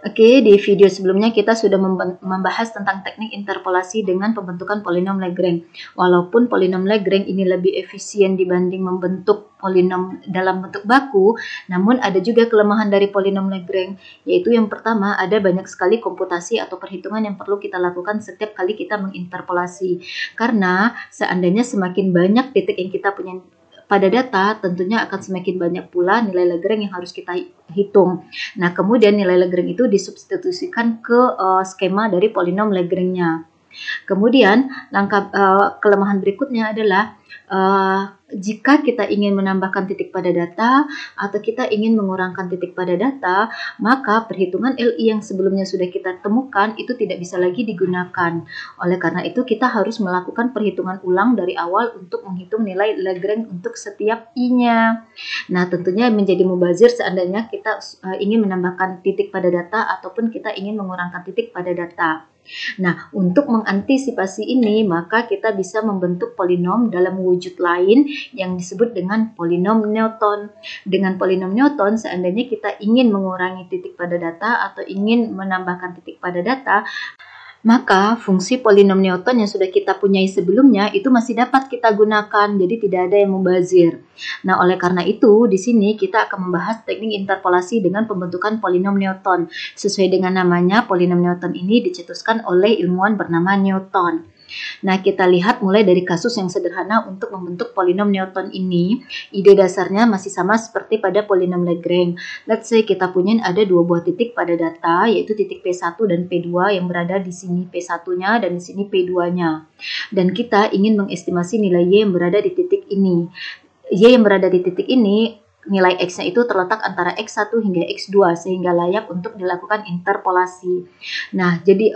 Oke, di video sebelumnya kita sudah membahas tentang teknik interpolasi dengan pembentukan polinom Lagrange. Walaupun polinom Lagrange ini lebih efisien dibanding membentuk polinom dalam bentuk baku, namun ada juga kelemahan dari polinom Lagrange, yaitu yang pertama ada banyak sekali komputasi atau perhitungan yang perlu kita lakukan setiap kali kita menginterpolasi. Karena seandainya semakin banyak titik yang kita punya pada data, tentunya akan semakin banyak pula nilai Lagrange yang harus kita hitung. Nah, kemudian nilai Lagrange itu disubstitusikan ke skema dari polinom Lagrange-nya. Kemudian, kelemahan berikutnya adalah jika kita ingin menambahkan titik pada data atau kita ingin mengurangkan titik pada data, maka perhitungan LI yang sebelumnya sudah kita temukan itu tidak bisa lagi digunakan. Oleh karena itu, kita harus melakukan perhitungan ulang dari awal untuk menghitung nilai Lagrange untuk setiap I-nya. Nah, tentunya menjadi mubazir seandainya kita ingin menambahkan titik pada data ataupun kita ingin mengurangkan titik pada data. Nah, untuk mengantisipasi ini, maka kita bisa membentuk polinom dalam wujud lain yang disebut dengan polinom Newton. Dengan polinom Newton, seandainya kita ingin mengurangi titik pada data atau ingin menambahkan titik pada data, maka fungsi polinom Newton yang sudah kita punyai sebelumnya itu masih dapat kita gunakan, jadi tidak ada yang mubazir. Nah, oleh karena itu, di sini kita akan membahas teknik interpolasi dengan pembentukan polinom Newton. Sesuai dengan namanya, polinom Newton ini dicetuskan oleh ilmuwan bernama Newton. Nah, kita lihat mulai dari kasus yang sederhana untuk membentuk polinom Newton ini. Ide dasarnya masih sama seperti pada polinom Lagrange. Let's say kita punya ada dua buah titik pada data, yaitu titik P1 dan P2 yang berada di sini P1-nya dan di sini P2-nya. Dan kita ingin mengestimasi nilai Y yang berada di titik ini. Y yang berada di titik ini, nilai X-nya itu terletak antara X1 hingga X2 sehingga layak untuk dilakukan interpolasi. Nah, jadi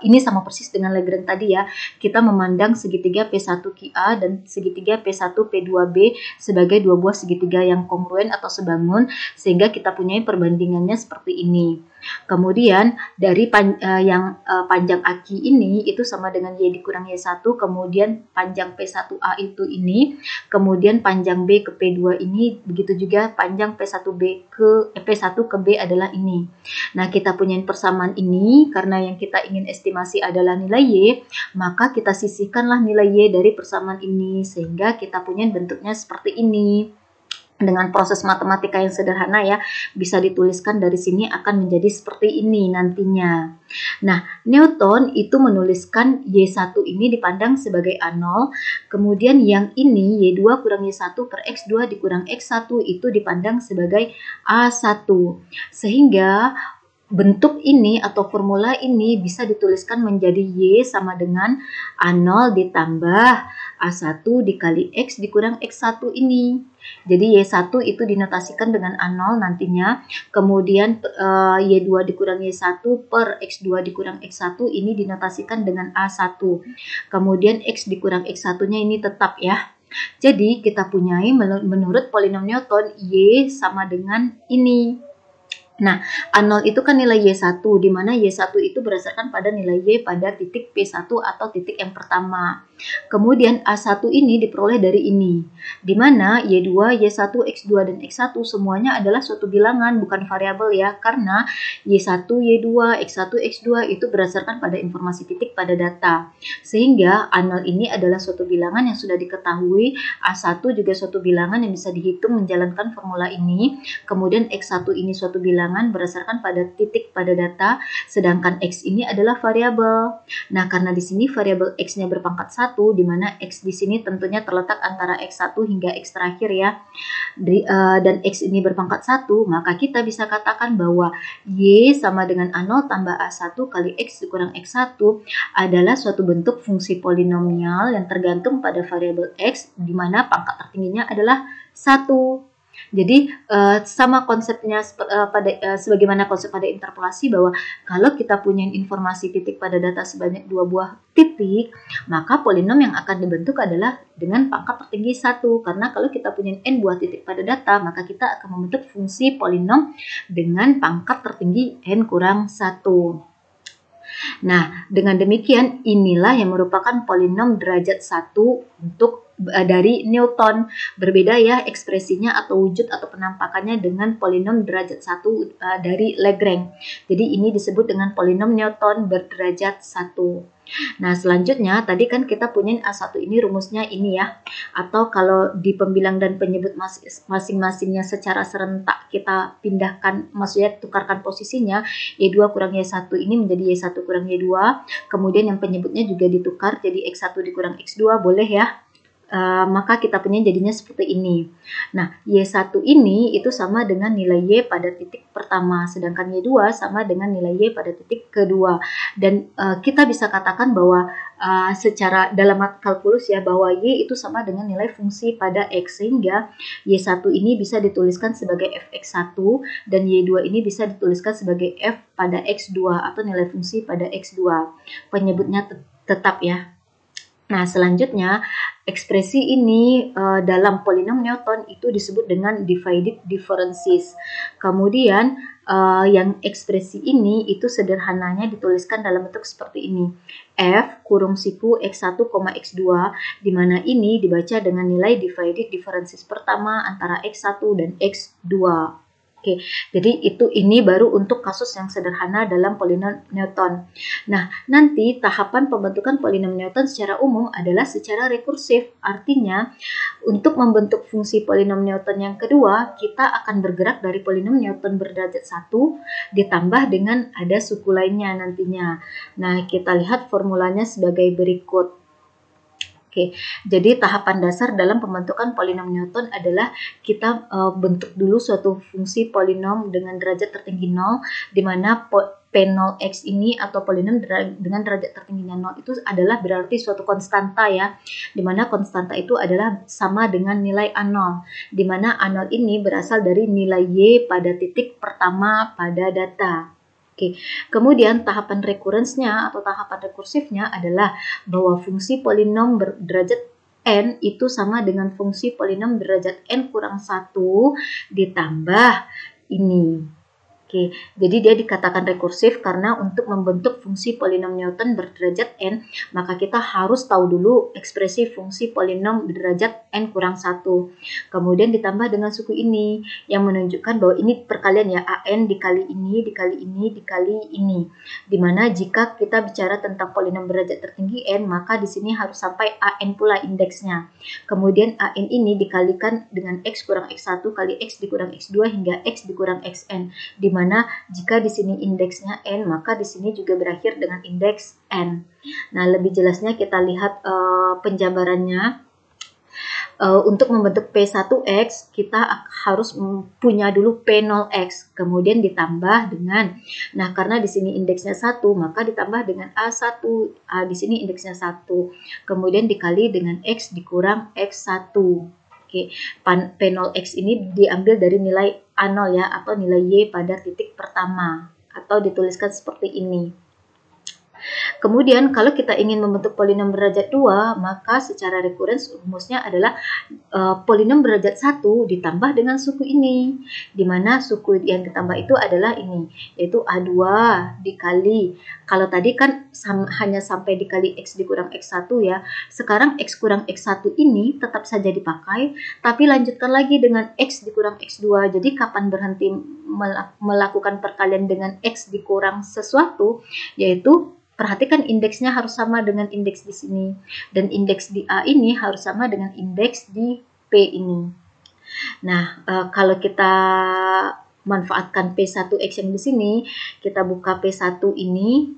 ini sama persis dengan Lagrange tadi ya. Kita memandang segitiga P1QA dan segitiga P1P2B sebagai dua buah segitiga yang kongruen atau sebangun sehingga kita punya perbandingannya seperti ini. Kemudian dari panjang aki ini itu sama dengan Y dikurang Y1, kemudian panjang P1A itu ini, kemudian panjang B ke P2 ini, begitu juga panjang P1B ke P1 ke B adalah ini. Nah, kita punya persamaan ini karena yang kita ingin estimasi adalah nilai Y, maka kita sisihkanlah nilai Y dari persamaan ini sehingga kita punya bentuknya seperti ini. Dengan proses matematika yang sederhana ya, bisa dituliskan dari sini akan menjadi seperti ini nantinya. Nah, Newton itu menuliskan Y1 ini dipandang sebagai A0, kemudian yang ini Y2 kurang Y1 per X2 dikurang X1 itu dipandang sebagai A1. Sehingga bentuk ini atau formula ini bisa dituliskan menjadi Y sama dengan A0 ditambah A1 dikali X dikurang X1 ini. Jadi Y1 itu dinotasikan dengan A0 nantinya, kemudian Y2 dikurang Y1 per X2 dikurang X1 ini dinotasikan dengan A1. Kemudian X dikurang X1-nya ini tetap ya. Jadi kita punyai menurut polinom Newton Y sama dengan ini. Nah, A0 itu kan nilai Y1, di mana Y1 itu berdasarkan pada nilai Y pada titik P1 atau titik yang pertama. Kemudian A1 ini diperoleh dari ini, di mana Y2, Y1, X2, dan X1 semuanya adalah suatu bilangan, bukan variabel ya, karena Y1, Y2, X1, X2 itu berdasarkan pada informasi titik pada data. Sehingga A0 ini adalah suatu bilangan yang sudah diketahui, A1 juga suatu bilangan yang bisa dihitung menjalankan formula ini, kemudian X1 ini suatu bilangan berdasarkan pada titik pada data, sedangkan X ini adalah variabel. Nah, karena di sini variabel X-nya berpangkat 1, di mana X di sini tentunya terletak antara X1 hingga X terakhir ya, dan X ini berpangkat 1, maka kita bisa katakan bahwa Y sama dengan A0 tambah A1 kali X dikurang X1 adalah suatu bentuk fungsi polinomial yang tergantung pada variabel X, di mana pangkat tertingginya adalah 1. Jadi sama konsepnya sebagaimana konsep pada interpolasi, bahwa kalau kita punya informasi titik pada data sebanyak dua buah titik, maka polinom yang akan dibentuk adalah dengan pangkat tertinggi 1. Karena kalau kita punya n buah titik pada data, maka kita akan membentuk fungsi polinom dengan pangkat tertinggi n kurang 1. Nah, dengan demikian inilah yang merupakan polinom derajat 1 untuk dari Newton. Berbeda ya ekspresinya atau wujud atau penampakannya dengan polinom derajat 1 dari Lagrange. Jadi ini disebut dengan polinom Newton berderajat 1. Nah, selanjutnya tadi kan kita punya A1 ini rumusnya ini ya. Atau kalau di pembilang dan penyebut masing-masingnya secara serentak kita pindahkan, maksudnya tukarkan posisinya, Y2 kurang Y1 ini menjadi Y1 kurang Y2. Kemudian yang penyebutnya juga ditukar jadi X1 dikurang X2, boleh ya. Maka kita punya jadinya seperti ini. Nah, Y1 ini itu sama dengan nilai Y pada titik pertama, sedangkan Y2 sama dengan nilai Y pada titik kedua. Dan kita bisa katakan bahwa secara dalam kalkulus ya, bahwa Y itu sama dengan nilai fungsi pada X, sehingga Y1 ini bisa dituliskan sebagai fx1 dan Y2 ini bisa dituliskan sebagai f pada X2 atau nilai fungsi pada X2. Penyebutnya tetap ya. Nah, selanjutnya ekspresi ini dalam polinom Newton itu disebut dengan divided differences. Kemudian yang ekspresi ini itu sederhananya dituliskan dalam bentuk seperti ini. F kurung siku X1, X2, di mana ini dibaca dengan nilai divided differences pertama antara X1 dan X2. Oke, jadi ini baru untuk kasus yang sederhana dalam polinom Newton. Nah, nanti tahapan pembentukan polinom Newton secara umum adalah secara rekursif. Artinya, untuk membentuk fungsi polinom Newton yang kedua, kita akan bergerak dari polinom Newton berderajat 1 ditambah dengan ada suku lainnya nantinya. Nah, kita lihat formulanya sebagai berikut. Oke, jadi tahapan dasar dalam pembentukan polinom Newton adalah kita bentuk dulu suatu fungsi polinom dengan derajat tertinggi 0, di mana P0x ini atau polinom dengan derajat tertingginya 0 itu adalah berarti suatu konstanta ya, di mana konstanta itu adalah sama dengan nilai A0, di mana A0 ini berasal dari nilai Y pada titik pertama pada data. Oke, kemudian tahapan rekurensinya atau tahapan rekursifnya adalah bahwa fungsi polinom berderajat n itu sama dengan fungsi polinom derajat n kurang 1 ditambah ini. Oke, jadi dia dikatakan rekursif karena untuk membentuk fungsi polinom Newton berderajat n, maka kita harus tahu dulu ekspresi fungsi polinom berderajat n kurang 1. Kemudian ditambah dengan suku ini, yang menunjukkan bahwa ini perkalian ya, an dikali ini, dikali ini, dikali ini. Dimana jika kita bicara tentang polinom berderajat tertinggi n, maka di sini harus sampai an pula indeksnya. Kemudian an ini dikalikan dengan x kurang x1 kali x dikurang x2 hingga x dikurang xn, di mana jika di sini indeksnya n, maka di sini juga berakhir dengan indeks n. Nah, lebih jelasnya kita lihat penjabarannya. Untuk membentuk P1x, kita harus punya dulu P0x, kemudian ditambah dengan, nah karena di sini indeksnya 1, maka ditambah dengan A1, di sini indeksnya 1, kemudian dikali dengan x dikurang x1. Oke, P0x ini diambil dari nilai A0 ya, atau nilai Y pada titik pertama, atau dituliskan seperti ini. Kemudian kalau kita ingin membentuk polinom berderajat 2, maka secara rekurens rumusnya adalah polinom berderajat 1 ditambah dengan suku ini, di mana suku yang ditambah itu adalah ini, yaitu A2 dikali, kalau tadi kan hanya sampai dikali X dikurang X1 ya, sekarang X kurang X1 ini tetap saja dipakai, tapi lanjutkan lagi dengan X dikurang X2, jadi kapan berhenti melakukan perkalian dengan X dikurang sesuatu, yaitu perhatikan indeksnya harus sama dengan indeks di sini, dan indeks di A ini harus sama dengan indeks di P ini. Nah, kalau kita manfaatkan P1x yang di sini, kita buka P1 ini,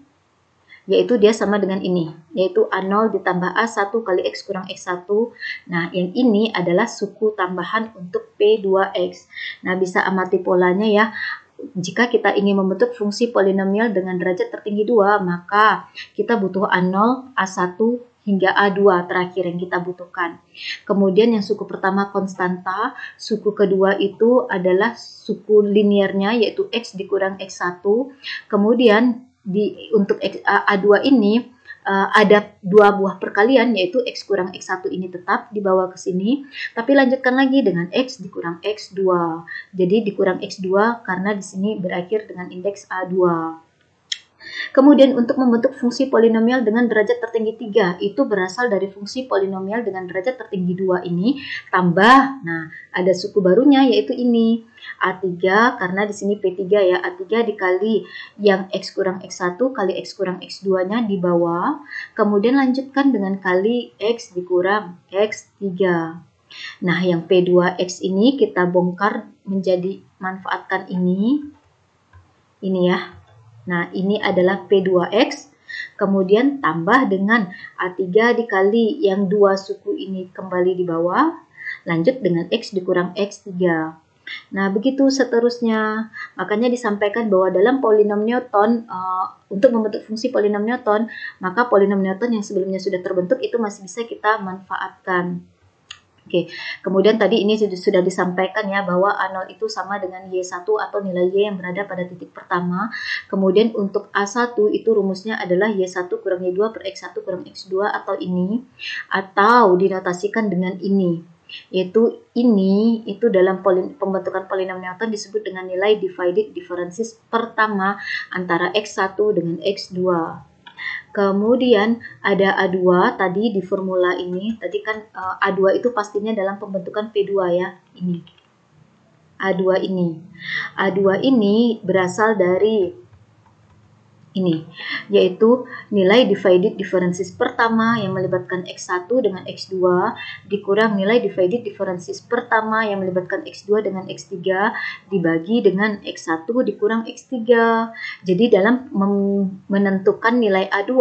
yaitu dia sama dengan ini, yaitu A0 ditambah A1 kali X kurang X1. Nah, yang ini adalah suku tambahan untuk P2x. Nah, bisa amati polanya ya. Jika kita ingin membentuk fungsi polinomial dengan derajat tertinggi 2, maka kita butuh A0, A1, hingga A2 terakhir yang kita butuhkan. Kemudian yang suku pertama konstanta, suku kedua itu adalah suku linearnya, yaitu X dikurang X1. Kemudian untuk A2 ini, ada dua buah perkalian, yaitu X kurang X1 ini tetap dibawa ke sini, tapi lanjutkan lagi dengan X dikurang X2. Jadi dikurang X2 karena di sini berakhir dengan indeks A2. Kemudian untuk membentuk fungsi polinomial dengan derajat tertinggi 3, itu berasal dari fungsi polinomial dengan derajat tertinggi 2 ini tambah, nah ada suku barunya yaitu ini, A3 karena di sini P3 ya, A3 dikali yang X kurang X1 kali X kurang X2-nya di bawah, kemudian lanjutkan dengan kali X dikurang X3. Nah, yang P2X ini kita bongkar menjadi manfaatkan ini ya. Nah, ini adalah P2X, kemudian tambah dengan A3 dikali yang dua suku ini kembali di bawah, lanjut dengan X dikurang X3. Nah, begitu seterusnya. Makanya disampaikan bahwa dalam polinom Newton, untuk membentuk fungsi polinom Newton, maka polinom Newton yang sebelumnya sudah terbentuk itu masih bisa kita manfaatkan. Oke, kemudian tadi ini sudah disampaikan ya bahwa A0 itu sama dengan Y1 atau nilai Y yang berada pada titik pertama. Kemudian untuk A1 itu rumusnya adalah Y1 kurang Y2 per X1 kurang X2 atau ini. Atau dinotasikan dengan ini. Yaitu ini, itu dalam pembentukan polinom Newton disebut dengan nilai divided differences pertama antara X1 dengan X2. Kemudian ada A2 tadi di formula ini, tadi kan A2 itu pastinya dalam pembentukan P2 ya, ini. A2 ini. A2 ini berasal dari ini, yaitu nilai divided differences pertama yang melibatkan X1 dengan X2 dikurang nilai divided differences pertama yang melibatkan X2 dengan X3 dibagi dengan X1 dikurang X3. Jadi dalam menentukan nilai A2,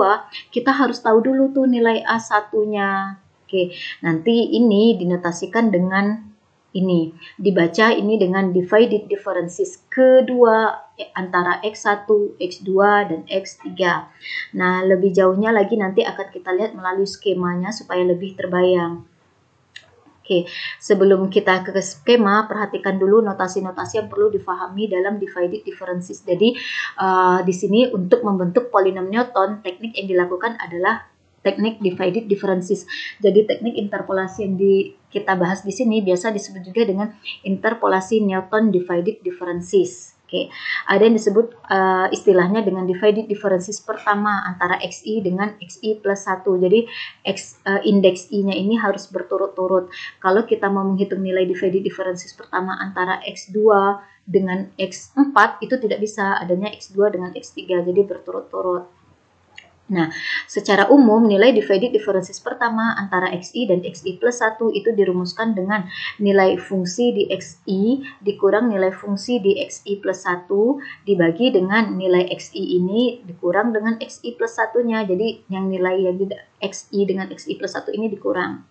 kita harus tahu dulu tuh nilai A1-nya. Oke, nanti ini dinotasikan dengan ini, dibaca ini dengan divided differences kedua antara X1, X2, dan X3. Nah, lebih jauhnya lagi nanti akan kita lihat melalui skemanya supaya lebih terbayang. Oke, sebelum kita ke skema, perhatikan dulu notasi-notasi yang perlu difahami dalam divided differences. Jadi, di sini untuk membentuk polinom Newton, teknik yang dilakukan adalah teknik divided differences. Jadi teknik interpolasi yang kita bahas di sini biasa disebut juga dengan interpolasi Newton divided differences. Oke, ada yang disebut istilahnya dengan divided differences pertama antara XI dengan XI plus 1. Jadi indeks I-nya ini harus berturut-turut. Kalau kita mau menghitung nilai divided differences pertama antara X2 dengan X4 itu tidak bisa, adanya X2 dengan X3, jadi berturut-turut. Nah, secara umum nilai divided differences pertama antara XI dan XI plus 1 itu dirumuskan dengan nilai fungsi di XI dikurang nilai fungsi di XI plus 1 dibagi dengan nilai XI ini dikurang dengan XI plus 1-nya. Jadi yang nilai yang XI dengan XI plus 1 ini dikurang.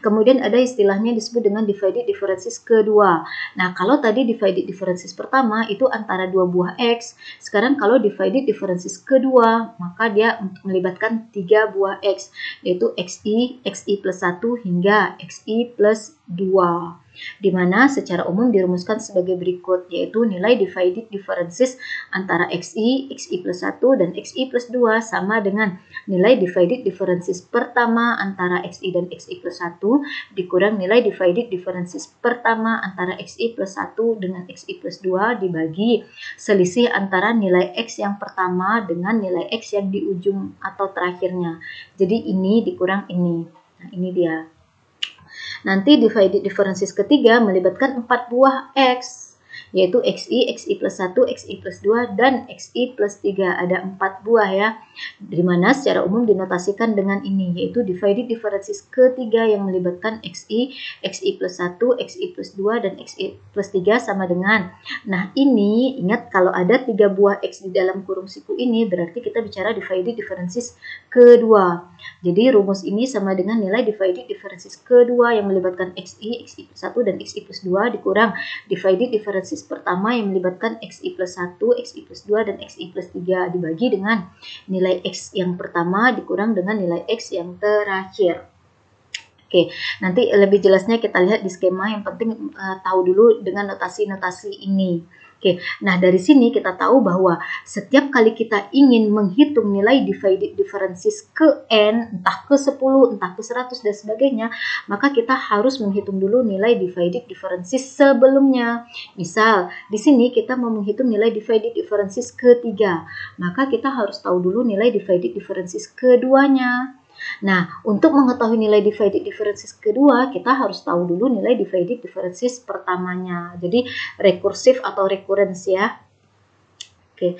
Kemudian ada istilahnya disebut dengan divided differences kedua. Nah, kalau tadi divided differences pertama itu antara dua buah X, sekarang kalau divided differences kedua, maka dia melibatkan 3 buah X, yaitu XI, XI plus 1 hingga XI plus 2. Di mana secara umum dirumuskan sebagai berikut, yaitu nilai divided differences antara XI, XI plus 1, dan XI plus 2 sama dengan nilai divided differences pertama antara XI dan XI plus 1 dikurang nilai divided differences pertama antara XI plus 1 dengan XI plus 2 dibagi selisih antara nilai X yang pertama dengan nilai X yang di ujung atau terakhirnya. Jadi ini dikurang ini. Nah, ini dia. Nanti divided differences ketiga melibatkan 4 buah X, yaitu XI, XI plus 1, XI plus 2, dan XI plus 3. Ada 4 buah ya, dimana secara umum dinotasikan dengan ini, yaitu divided differences ketiga yang melibatkan XI, XI plus 1, XI plus 2, dan XI plus 3 sama dengan. Nah, ini ingat kalau ada 3 buah X di dalam kurung siku ini, berarti kita bicara divided differences kedua. Jadi rumus ini sama dengan nilai divided differences kedua yang melibatkan XI, XI plus 1, dan XI plus 2 dikurang divided differences pertama yang melibatkan XI plus 1, XI plus 2, dan XI plus 3 dibagi dengan nilai X yang pertama dikurang dengan nilai X yang terakhir. Oke, nanti lebih jelasnya kita lihat di skema, yang penting tahu dulu dengan notasi-notasi ini. Oke, nah dari sini kita tahu bahwa setiap kali kita ingin menghitung nilai divided differences ke n, entah ke 10, entah ke 100 dan sebagainya, maka kita harus menghitung dulu nilai divided differences sebelumnya. Misal, di sini kita mau menghitung nilai divided differences ketiga, maka kita harus tahu dulu nilai divided differences keduanya. Nah, untuk mengetahui nilai divided differences kedua, kita harus tahu dulu nilai divided differences pertamanya. Jadi, rekursif atau recurrence ya. Oke,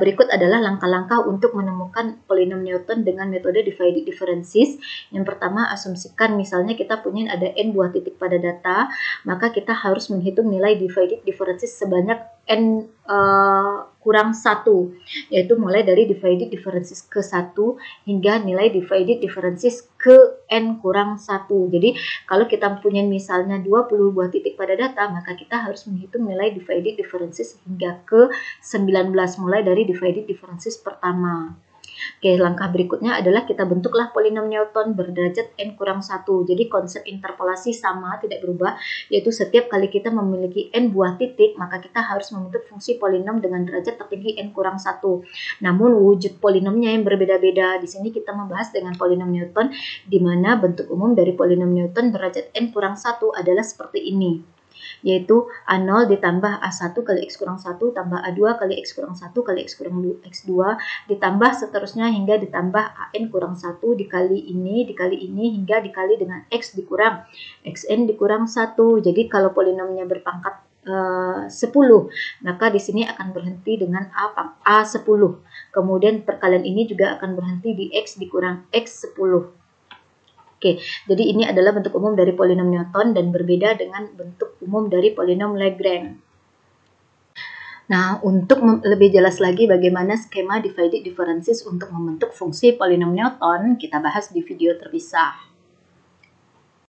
berikut adalah langkah-langkah untuk menemukan polinom Newton dengan metode divided differences. Yang pertama, asumsikan misalnya kita punya ada n buah titik pada data, maka kita harus menghitung nilai divided differences sebanyak n kurang 1, yaitu mulai dari divided differences ke 1 hingga nilai divided differences ke n kurang 1. Jadi, kalau kita punya misalnya 20 buah titik pada data, maka kita harus menghitung nilai divided differences hingga ke 19, mulai dari divided differences pertama. Oke, langkah berikutnya adalah kita bentuklah polinom Newton berderajat n kurang 1. Jadi konsep interpolasi sama, tidak berubah, yaitu setiap kali kita memiliki n buah titik, maka kita harus membentuk fungsi polinom dengan derajat tertinggi n kurang 1. Namun wujud polinomnya yang berbeda-beda. Di sini kita membahas dengan polinom Newton, di mana bentuk umum dari polinom Newton derajat n kurang 1 adalah seperti ini, yaitu A0 ditambah A1 kali X kurang 1 tambah A2 kali X kurang 1 kali X kurang X2 ditambah seterusnya hingga ditambah AN kurang 1 dikali ini hingga dikali dengan X dikurang XN dikurang 1. Jadi kalau polinomnya berpangkat 10, maka di sini akan berhenti dengan A10. Kemudian perkalian ini juga akan berhenti di X dikurang X10. Oke, jadi ini adalah bentuk umum dari polinom Newton dan berbeda dengan bentuk umum dari polinom Lagrange. Nah, untuk lebih jelas lagi bagaimana skema divided differences untuk membentuk fungsi polinom Newton, kita bahas di video terpisah.